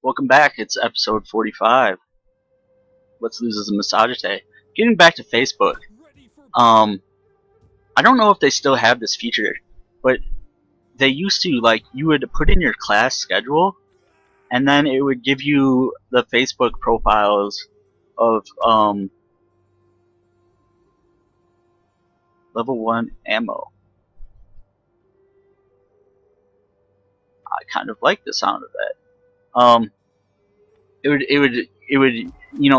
Welcome back. It's episode 45. Let's lose as a Massagetae. Getting back to Facebook. I don't know if they still have this feature, but they used to, like, you would put in your class schedule, and then it would give you the Facebook profiles of level 1 ammo. I kind of like the sound of that. It would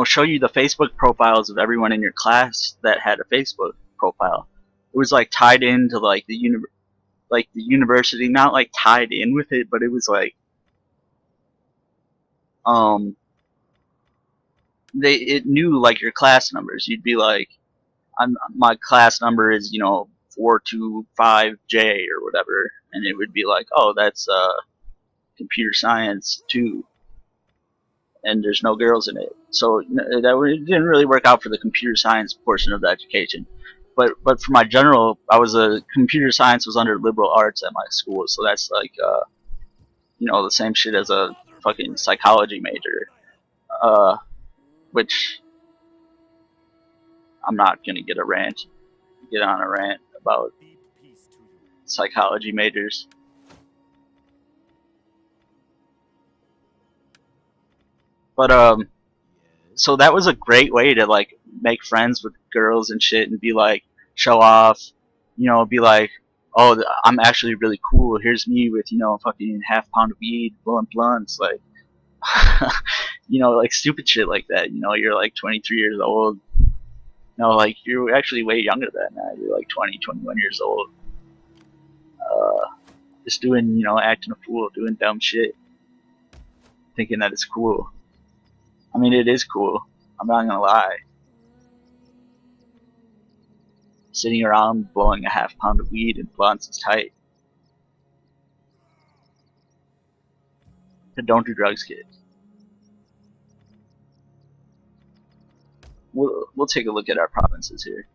show you the Facebook profiles of everyone in your class that had a Facebook profile. It was like tied into like the university, not like tied in with it, but it was like um it knew like your class numbers. You'd be like, my class number is 425J or whatever, and it would be like, oh, that's computer science 2. And there's no girls in it, so it didn't really work out for the computer science portion of the education. But for my general, computer science was under liberal arts at my school, so that's like the same shit as a fucking psychology major, which I'm not gonna get on a rant about psychology majors. But so that was a great way to like make friends with girls and shit, and be like, show off, be like, oh, I'm actually really cool. Here's me with fucking half-pound of weed, blowing blunts, like, like stupid shit like that. You're like 23 years old. No, like you're actually way younger than that. You're like 20, 21 years old. Just doing, acting a fool, doing dumb shit, thinking that it's cool. I mean, it is cool. I'm not gonna lie. Sitting around blowing a half-pound of weed and blunts is tight. But don't do drugs, kids. We'll take a look at our provinces here.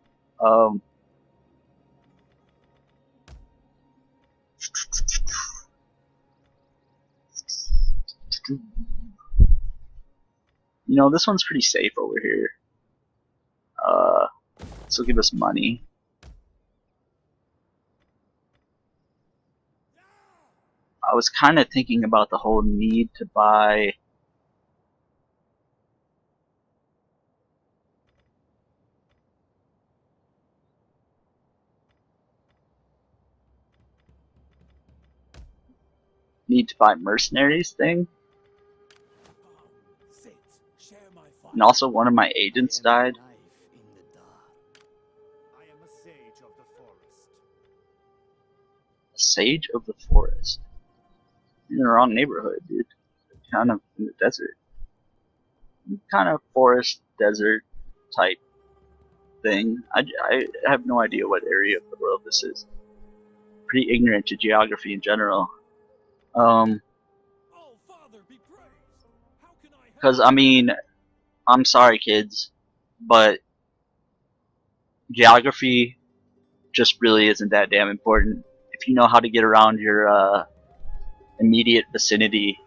This one's pretty safe over here. This will give us money. I was kind of thinking about the whole need to buy mercenaries thing. And also one of my agents died. A sage of the forest. You're in the wrong neighborhood, dude. Kind of in the desert. Kind of forest, desert type thing. I have no idea what area of the world this is. Pretty ignorant to geography in general. Because, I mean, I'm sorry, kids, but geography just really isn't that damn important. If you know how to get around your immediate vicinity,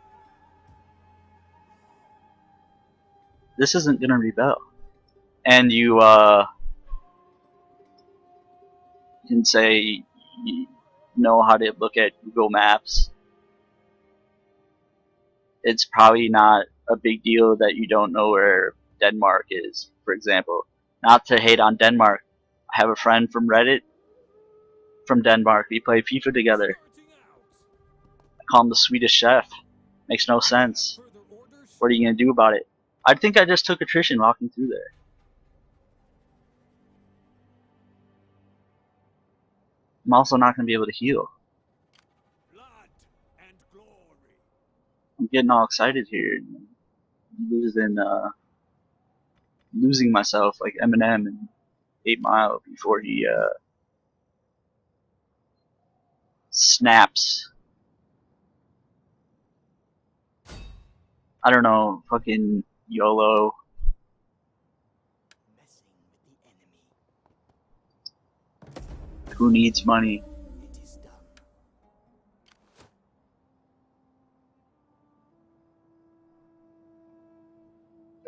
this isn't gonna rebel. And you can say you know how to look at Google Maps. It's probably not a big deal that you don't know where Denmark is, for example. Not to hate on Denmark. I have a friend from Reddit from Denmark. We play FIFA together. I call him the Swedish chef. Makes no sense. What are you gonna do about it? I think I just took attrition walking through there. I'm also not gonna be able to heal. I'm getting all excited here, losing myself like Eminem in 8 Mile before he snaps. I don't know, fucking YOLO. Who needs money?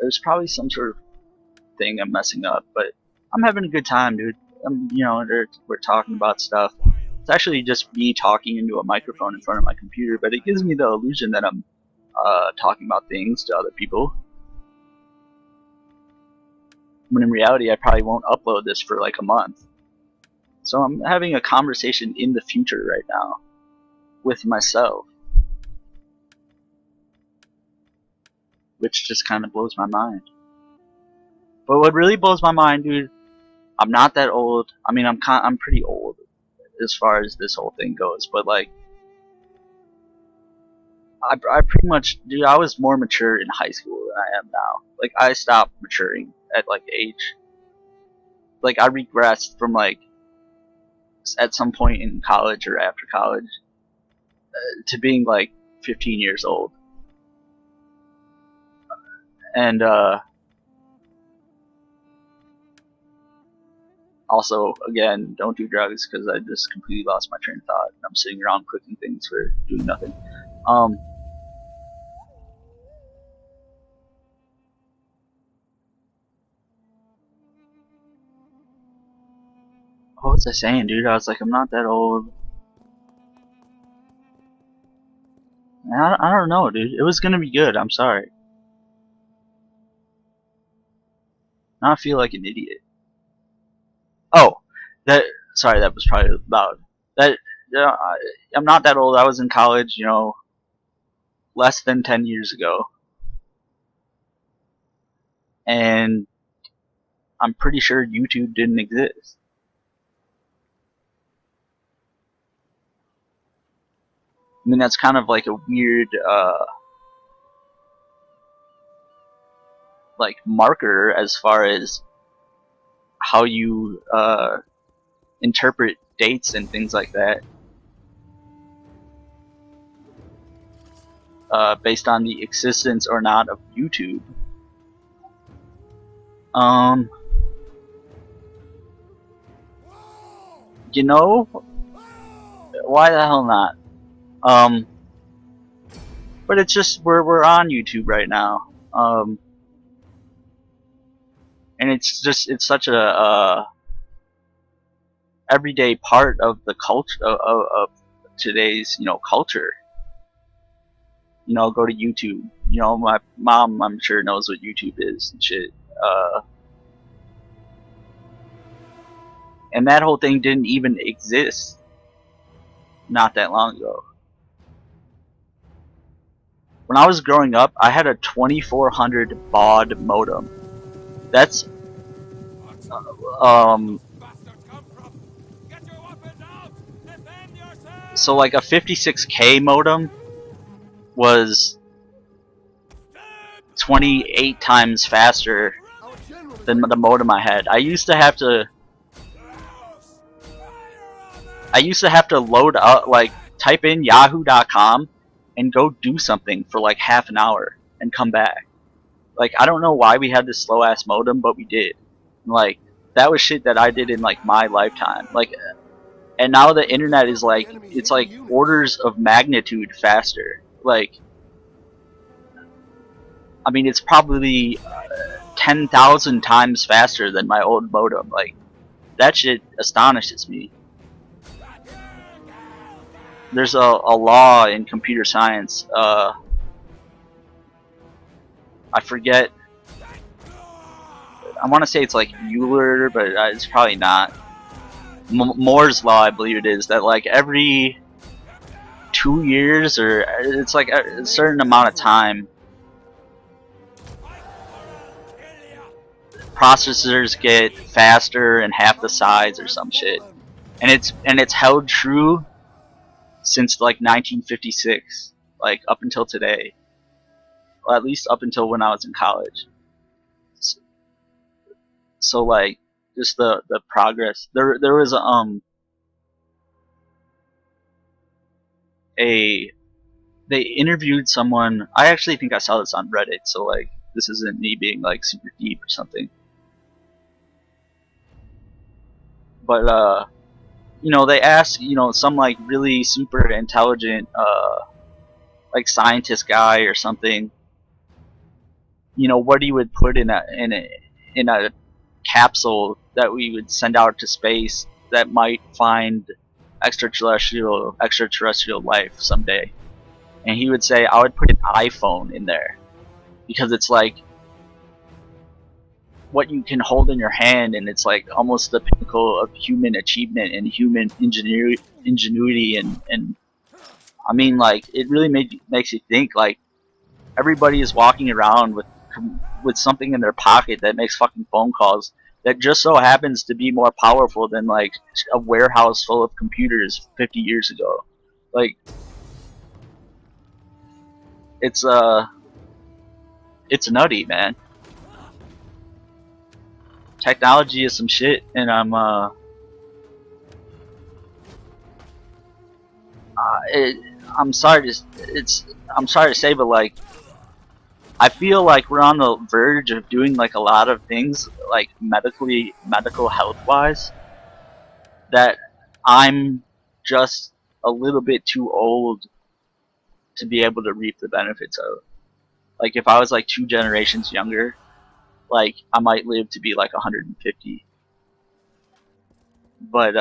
There's probably some sort of thing I'm messing up, but I'm having a good time, dude. We're talking about stuff. It's actually just me talking into a microphone in front of my computer, but it gives me the illusion that I'm talking about things to other people. When in reality, I probably won't upload this for like a month. So I'm having a conversation in the future right now with myself, which just kind of blows my mind. But what really blows my mind, dude, I'm not that old. I mean, I'm pretty old as far as this whole thing goes, but like, I pretty much, dude, I was more mature in high school than I am now. Like, I stopped maturing at like age. Like, I regressed from like at some point in college or after college to being like 15 years old. And also, again, don't do drugs, because I just completely lost my train of thought. I'm sitting around clicking things for doing nothing. What was I saying, dude? I was like, I'm not that old. I don't know, dude. It was gonna be good. I'm sorry. Now I feel like an idiot. Oh, that. Sorry, that was probably loud. That. I'm not that old. I was in college, less than 10 years ago, and I'm pretty sure YouTube didn't exist. I mean, that's kind of like a weird, like marker as far as how you interpret dates and things like that, based on the existence or not of YouTube. Why the hell not? But it's just we're on YouTube right now, and it's such a everyday part of the culture of today's culture. Go to YouTube. My mom, I'm sure, knows what YouTube is and shit. And that whole thing didn't even exist not that long ago. When I was growing up, I had a 2400 baud modem. That's so like a 56K modem was 28 times faster than the modem I had. I used to have to load up, like type in yahoo.com and go do something for like half an hour and come back. Like, I don't know why we had this slow ass modem, but we did. Like, that was shit that I did in like my lifetime. Like, and now the internet is like, it's like orders of magnitude faster. Like, I mean, it's probably 10,000 times faster than my old modem. Like, that shit astonishes me. There's a law in computer science. I forget. I want to say it's like Euler, but it's probably not. Moore's law, I believe it is, that like every 2 years, or it's like a certain amount of time, processors get faster and half the size or some shit, and it's held true since like 1956, like up until today, or at least up until when I was in college. So like, just the progress. There was they interviewed someone. I actually think I saw this on Reddit, so like, this isn't me being like super deep or something. But they asked, some like really super intelligent like scientist guy or something, what he would put in a capsule that we would send out to space that might find extraterrestrial life someday. And he would say, I would put an iPhone in there because it's like what you can hold in your hand, and it's like almost the pinnacle of human achievement and human ingenuity, and I mean, like, it really makes you think, like, everybody is walking around with something in their pocket that makes fucking phone calls that just so happens to be more powerful than like a warehouse full of computers 50 years ago. Like, it's nutty, man. Technology is some shit, and I'm sorry to say, but like, I feel like we're on the verge of doing like a lot of things, like medical health wise, that I'm just a little bit too old to be able to reap the benefits of. Like, if I was like 2 generations younger, like, I might live to be like 150. But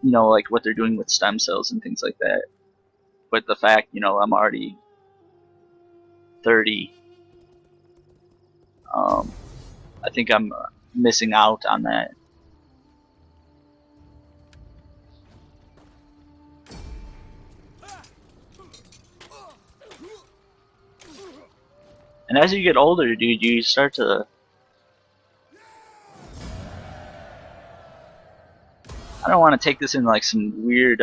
like what they're doing with stem cells and things like that. But the fact, I'm already 30, I think I'm missing out on that. And as you get older, dude, you start to, I don't want to take this in like some weird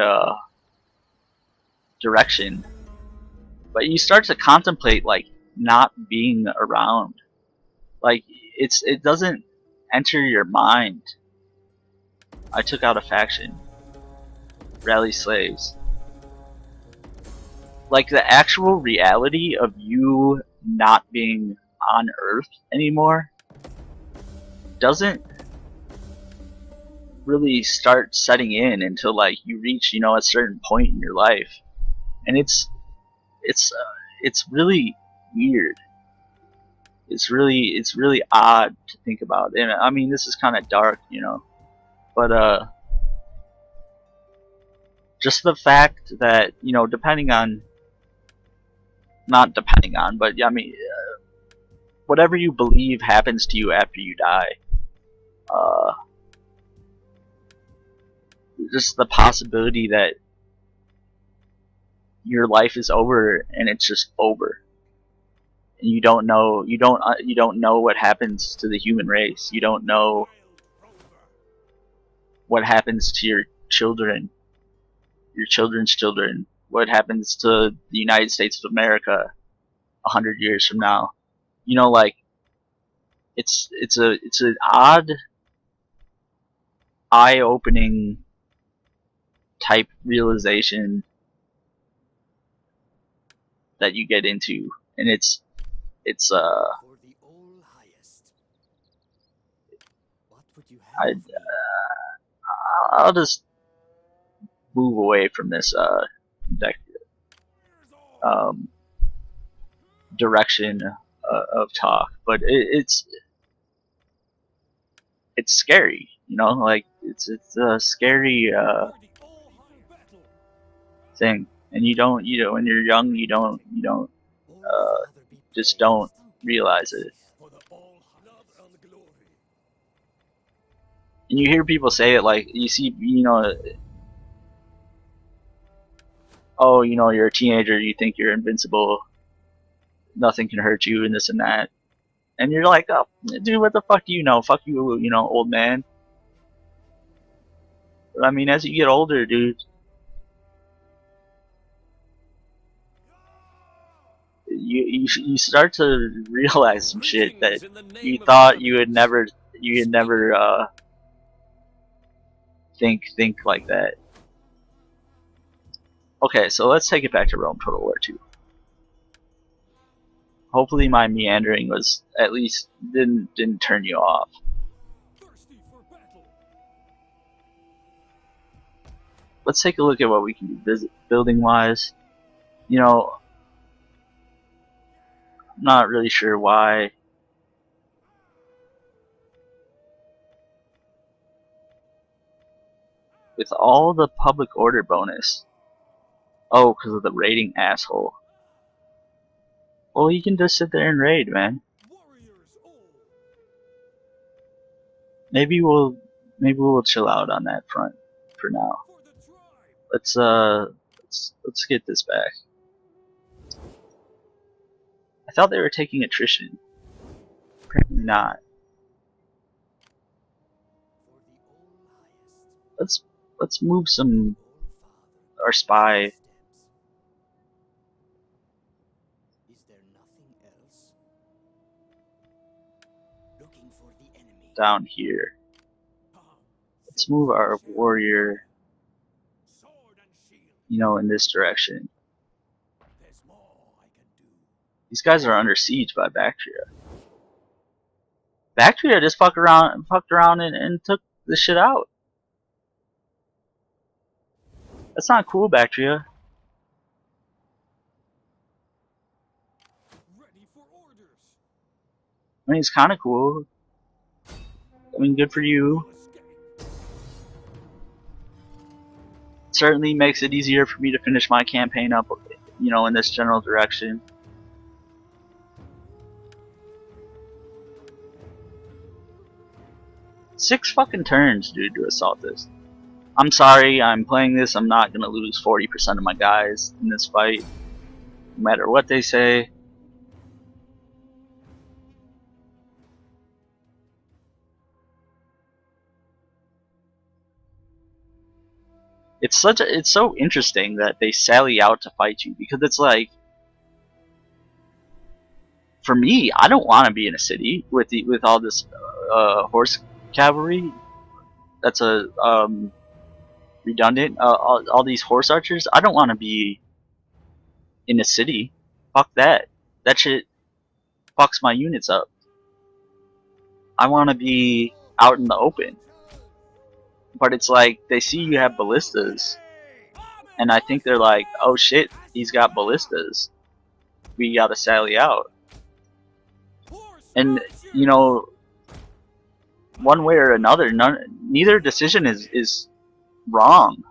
direction, but you start to contemplate like not being around. Like, it doesn't enter your mind. I took out a faction. Rally slaves. Like, the actual reality of you not being on Earth anymore doesn't really start setting in until like you reach, a certain point in your life, and it's really weird. It's really odd to think about, and I mean, this is kind of dark, but just the fact that, depending on, not depending on, but I mean, whatever you believe happens to you after you die, just the possibility that your life is over and it's just over, and you don't know what happens to the human race. You don't know what happens to your children, your children's children, what happens to the United States of America 100 years from now. Like, it's an odd, eye-opening type realization that you get into, and it's I'll just move away from this direction of talk, but it's scary, like, it's a scary thing, and you don't, when you're young, you don't just don't realize it. And you hear people say it, like, you see, oh, you're a teenager, you think you're invincible, nothing can hurt you, and this and that, and you're like, oh, dude, what the fuck do you know? Fuck you, old man. But I mean, as you get older, dude, you start to realize some shit that you thought you would never think like that. Okay, so let's take it back to Rome Total War 2. Hopefully my meandering was at least didn't turn you off. Let's take a look at what we can do building wise. Not really sure why. With all the public order bonus. Oh, because of the raiding asshole. Well, you can just sit there and raid, man. Maybe we'll chill out on that front for now. Let's get this back. I thought they were taking attrition. Apparently not. Let's move some our spy. Down here. Let's move our warrior, you know, in this direction. These guys are under siege by Bactria. Bactria just fucked around and took this shit out. That's not cool, Bactria. I mean, it's kind of cool. I mean, good for you. Certainly makes it easier for me to finish my campaign up, you know, in this general direction. Six fucking turns, dude, to assault this. I'm sorry, I'm playing this. I'm not gonna lose 40% of my guys in this fight, no matter what they say. It's so interesting that they sally out to fight you, because it's like, for me, I don't want to be in a city with all this horse cavalry. That's a redundant. All these horse archers. I don't want to be in a city. Fuck that. That shit fucks my units up. I want to be out in the open. But it's like, they see you have ballistas, and I think they're like, oh shit, he's got ballistas. We gotta sally out. And, you know, one way or another, neither decision is wrong.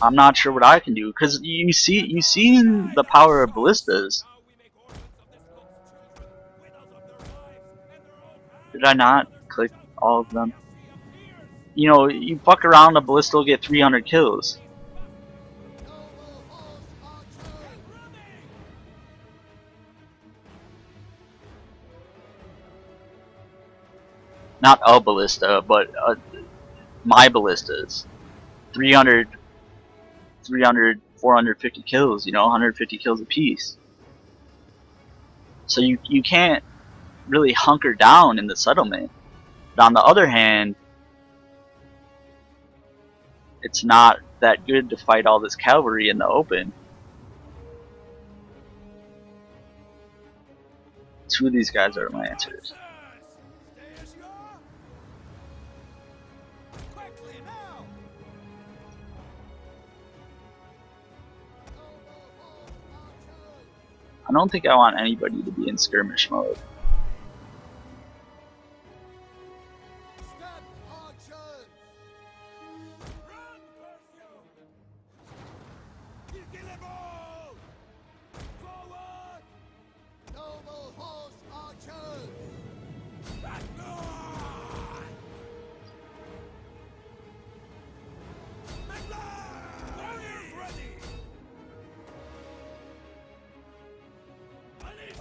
I'm not sure what I can do, because you've seen the power of ballistas. Did I not click all of them? You know, you fuck around, a ballista will get 300 kills. Not a ballista, but my ballistas. 300, 450 kills, you know, 150 kills apiece. So you can't really hunker down in the settlement. But on the other hand, it's not that good to fight all this cavalry in the open. Two of these guys are lancers. I don't think I want anybody to be in skirmish mode.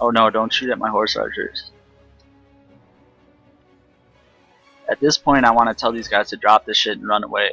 Oh no, don't shoot at my horse archers. At this point, I want to tell these guys to drop this shit and run away.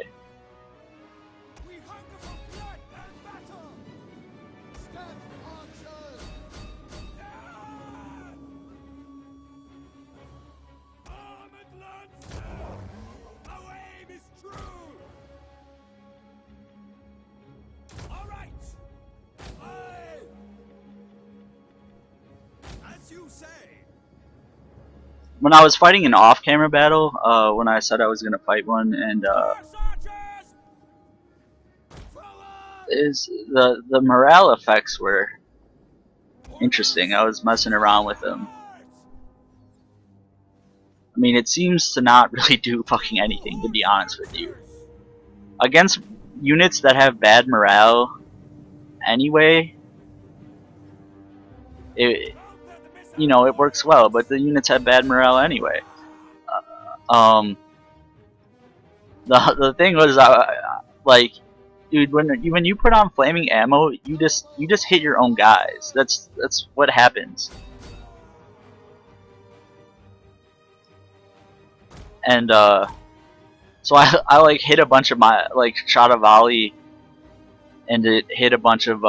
When I was fighting an off-camera battle, when I said I was gonna fight one, and is the morale effects were interesting. I was messing around with them. I mean, it seems to not really do fucking anything, to be honest with you. Against units that have bad morale anyway, it it works well, but the units have bad morale anyway. The thing was, like, dude, when you put on flaming ammo, you just hit your own guys. That's what happens. And so I like hit a bunch of my shot a volley, and it hit a bunch of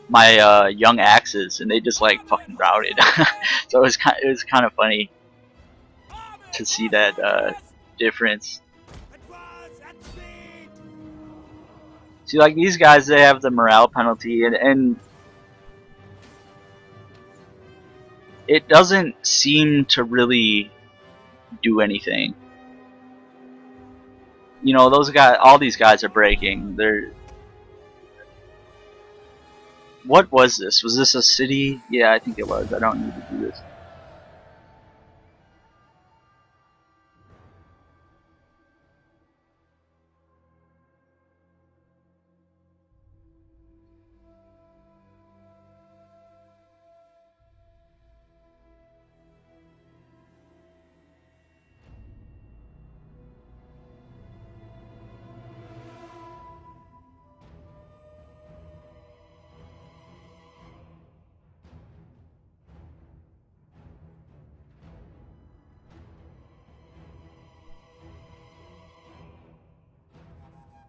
my young axes, and they just like fucking routed. So it was kind of funny to see that difference. See, like these guys, they have the morale penalty, and it doesn't seem to really do anything. You know, those guys, all these guys are breaking. They're. What was this? Was this a city? Yeah, I think it was. I don't need to do this.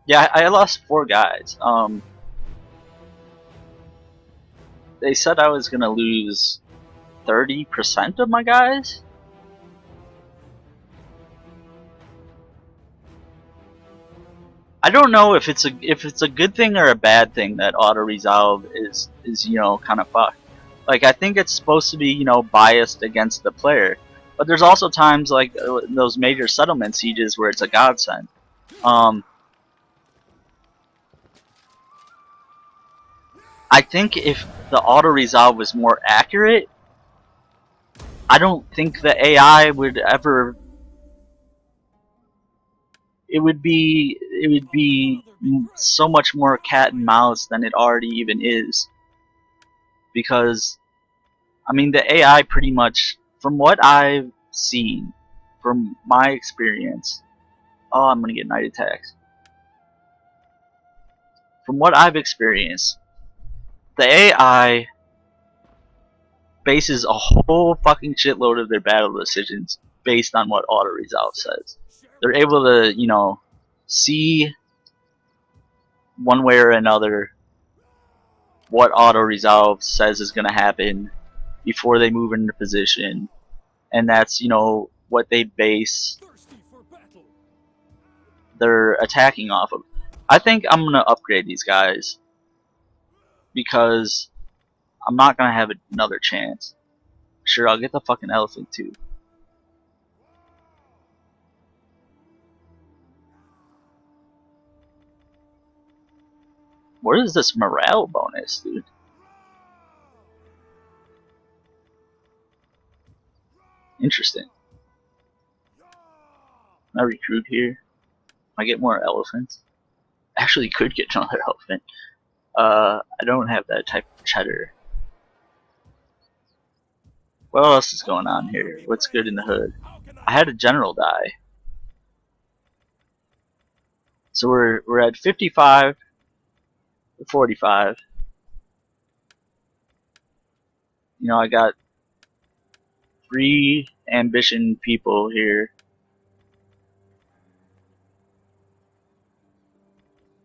Yeah, I lost 4 guys. They said I was gonna lose 30% of my guys. I don't know if it's a good thing or a bad thing that auto resolve is kind of fucked. Like, I think it's supposed to be biased against the player, but there's also times like those major settlement sieges where it's a godsend. I think if the auto resolve was more accurate, I don't think the AI would ever. It would be so much more cat and mouse than it already even is, because I mean the AI pretty much, from what I've seen, from my experience. Oh, I'm gonna get night attacks. From what I've experienced, the AI bases a whole fucking shitload of their battle decisions based on what auto resolve says. They're able to, see one way or another what auto resolve says is going to happen before they move into position, and that's what they base their attacking off of. I think I'm going to upgrade these guys because I'm not going to have another chance. Sure, I'll get the fucking elephant too. What is this morale bonus, dude? Interesting. Can I recruit here? I get more elephants. Actually, could get another elephant. I don't have that type of cheddar. What else is going on here? What's good in the hood? I had a general die. So we're at 55 to 45. I got 3 ambition people here.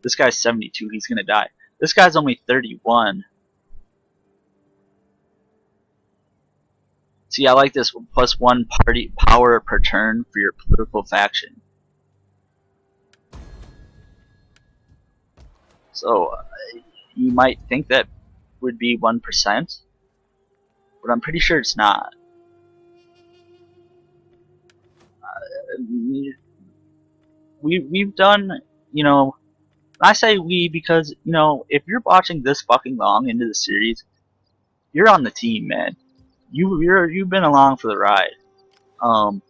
This guy's 72. He's gonna die. This guy's only 31. See, I like this +1 party power per turn for your political faction. So you might think that would be 1%, but I'm pretty sure it's not. We've done I say we because, you know, if you're watching this fucking long into the series, you're on the team, man. You've been along for the ride. Um,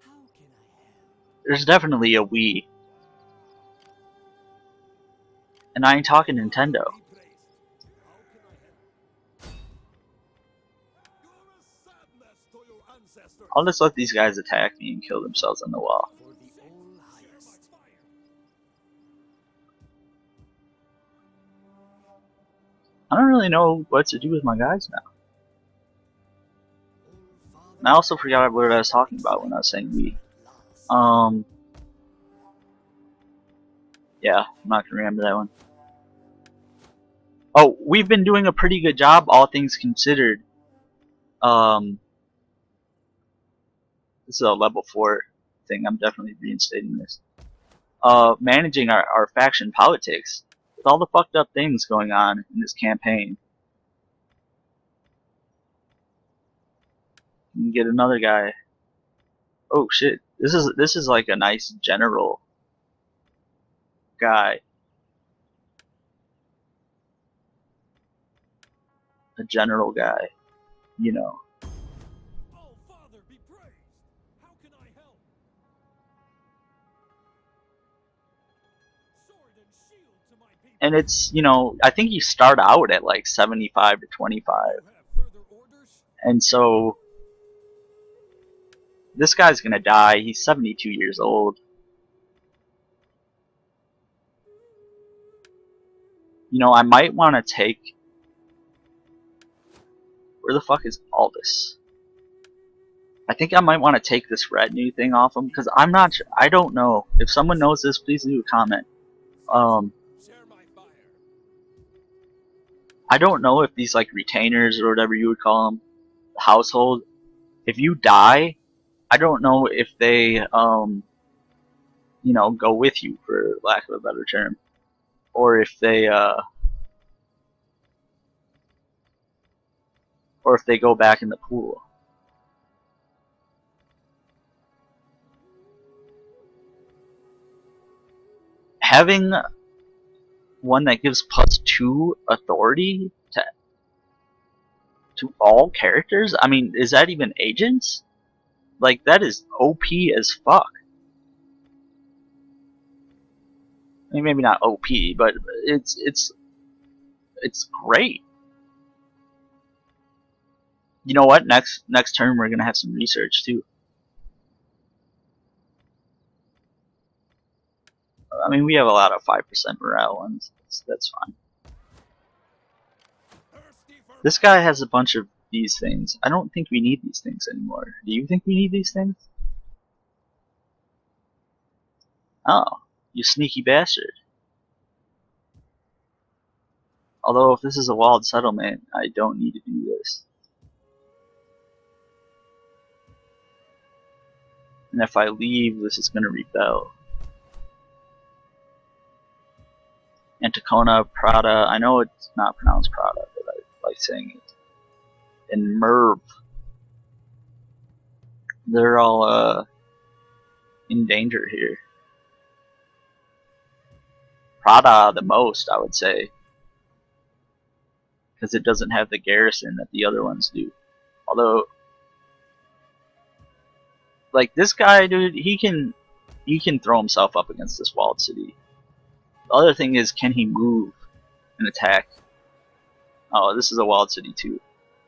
there's definitely a we, and I ain't talking Nintendo. I'll just let these guys attack me and kill themselves on the wall. I don't really know what to do with my guys now. And I also forgot what I was talking about when I was saying we. Yeah, I'm not gonna remember that one. Oh, we've been doing a pretty good job, all things considered. This is a level 4 thing. I'm definitely reinstating this. Managing our faction politics with all the fucked up things going on in this campaign. You can get another guy. Oh shit! This is like a nice general guy. A general guy, you know. Oh, Father, be praised! How can I help? Sword and shield to my people. And it's, you know, I think you start out at like 75 to 25. You have further orders? And so this guy's gonna die. He's 72 years old. You know, I might want to take... Where the fuck is Aldous? I think I might want to take this retinue thing off him, because I'm not sure. I don't know. If someone knows this, please leave a comment. Share my fire. I don't know if these, like, retainers or whatever you would call them, household, if you die, I don't know if they, you know, go with you, for lack of a better term. Or if they, go back in the pool. Having one that gives +2 authority to all characters? I mean, is that even agents? Like, that is OP as fuck. I mean, maybe not OP, but it's great. You know what? Next turn we're gonna have some research too. I mean, we have a lot of 5% morale ones. That's fine. This guy has a bunch of these things. I don't think we need these things anymore. Do you think we need these things? Oh, you sneaky bastard. Although if this is a walled settlement, I don't need to do this. And if I leave, this is going to rebel. Antacona, Prada, I know it's not pronounced Prada, but I like saying it. And Merv. They're all in danger here. Prada the most, I would say. Because it doesn't have the garrison that the other ones do. Although, like this guy, dude, he can throw himself up against this walled city. The other thing is, can he move and attack? Oh, this is a walled city too.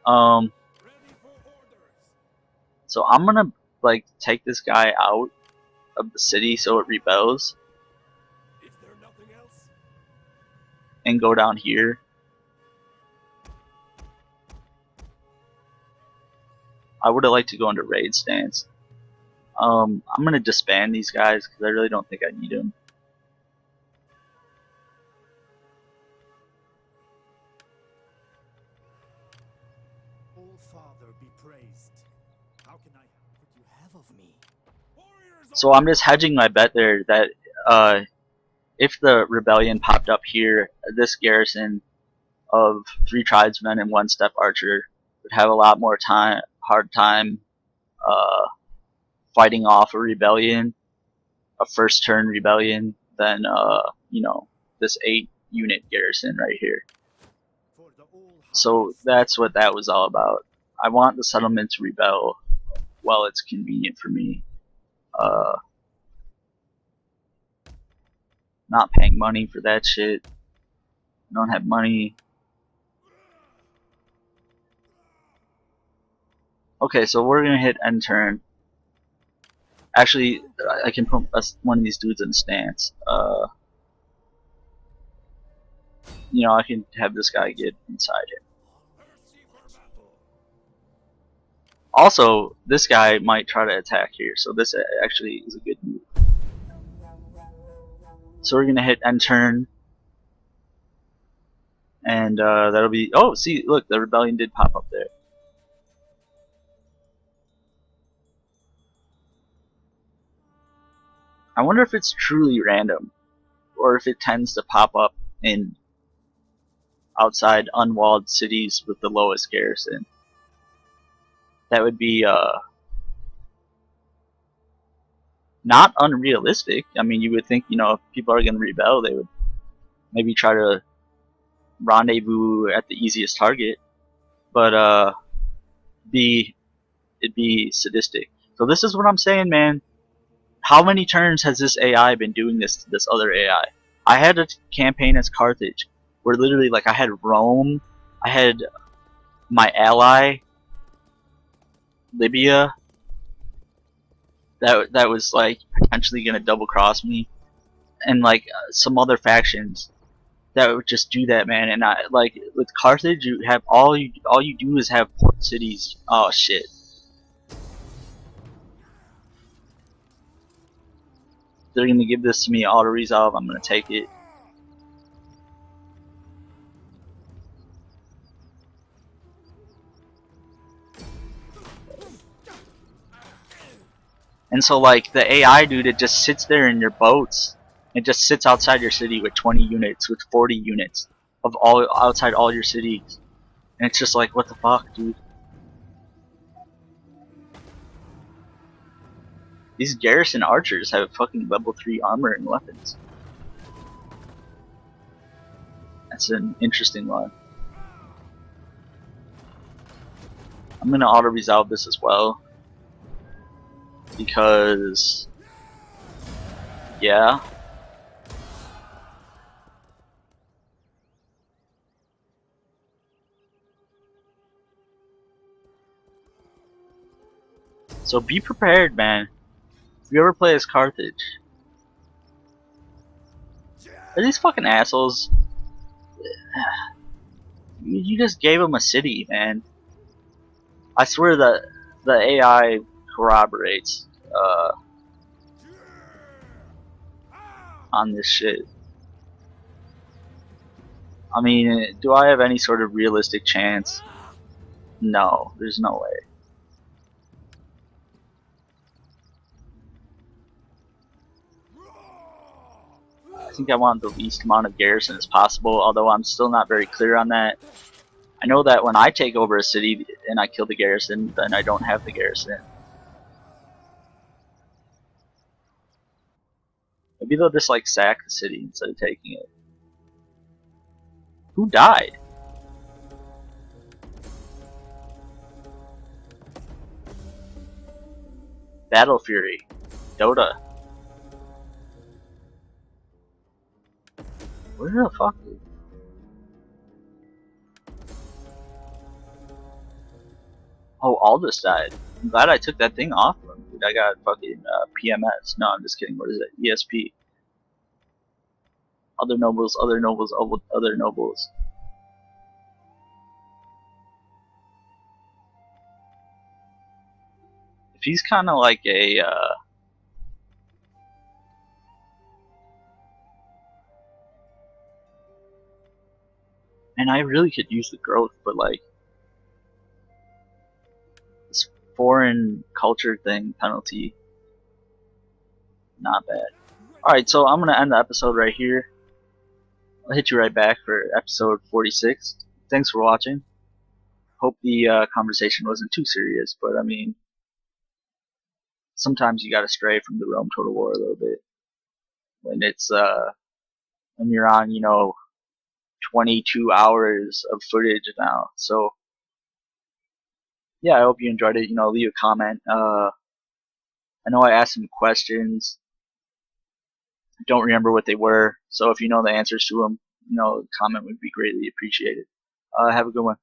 So I'm gonna like take this guy out of the city so it rebels. Is there nothing else? And go down here. I would have liked to go into raid stance. I'm gonna disband these guys because I really don't think I need them. Oh, Father, be praised. How can I help? What you have of me? So I'm just hedging my bet there that if the rebellion popped up here, this garrison of 3 tribesmen and 1 step archer would have a lot more hard time fighting off a rebellion, a first turn rebellion, than you know, this 8-unit garrison right here. For the all So harvest. that's what that was all about. I want the settlement to rebel while it's convenient for me. Not paying money for that shit. Don't have money. Okay, so we're gonna hit end turn. Actually, I can put one of these dudes in a stance. You know, I can have this guy get inside him. Also, this guy might try to attack here, so this actually is a good move. So we're gonna hit end turn, and that'll be. Oh, see, look, the rebellion did pop up there. I wonder if it's truly random, or if it tends to pop up in outside unwalled cities with the lowest garrison. That would be not unrealistic. I mean, you would think, you know, if people are going to rebel, they would maybe try to rendezvous at the easiest target, but it'd be sadistic. So this is what I'm saying, man. How many turns has this AI been doing this to this other AI? I had a campaign as Carthage where literally, like, I had Rome, I had my ally Libya that was like potentially gonna double cross me, and like some other factions that would just do that, man. And I like with Carthage, you have all you do is have port cities. Oh shit! They're gonna give this to me auto resolve. I'm gonna take it. And so like the AI dude, it just sits there in your boats. It just sits outside your city with 20 units, with 40 units of all outside all your cities, and it's just like, what the fuck, dude? These garrison archers have fucking level 3 armor and weapons. That's an interesting one. I'm gonna auto resolve this as well, because yeah. So be prepared, man. If you ever play as Carthage, are these fucking assholes? You just gave them a city, man. I swear that the AI corroborates on this shit. I mean, do I have any sort of realistic chance? No, there's no way. I think I want the least amount of garrison as possible, although I'm still not very clear on that. I know that when I take over a city and I kill the garrison, then I don't have the garrison. Maybe they'll just like sack the city instead of taking it. Who died? Battle Fury. Dota. Where the fuck? Oh, Aldous died. I'm glad I took that thing off him. Dude, I got fucking PMS. No, I'm just kidding. What is it? ESP. Other nobles, other nobles, other nobles. If he's kind of like a and I really could use the growth, but like this foreign culture thing penalty, not bad. Alright, so I'm gonna end the episode right here. I'll hit you right back for episode 46. Thanks for watching. Hope the conversation wasn't too serious, but I mean, sometimes you gotta stray from the Rome Total War a little bit when it's and you're on, 22 hours of footage now. So yeah, I hope you enjoyed it. Leave a comment. I know I asked some questions. Don't remember what they were. So if you know the answers to them, comment would be greatly appreciated. Have a good one.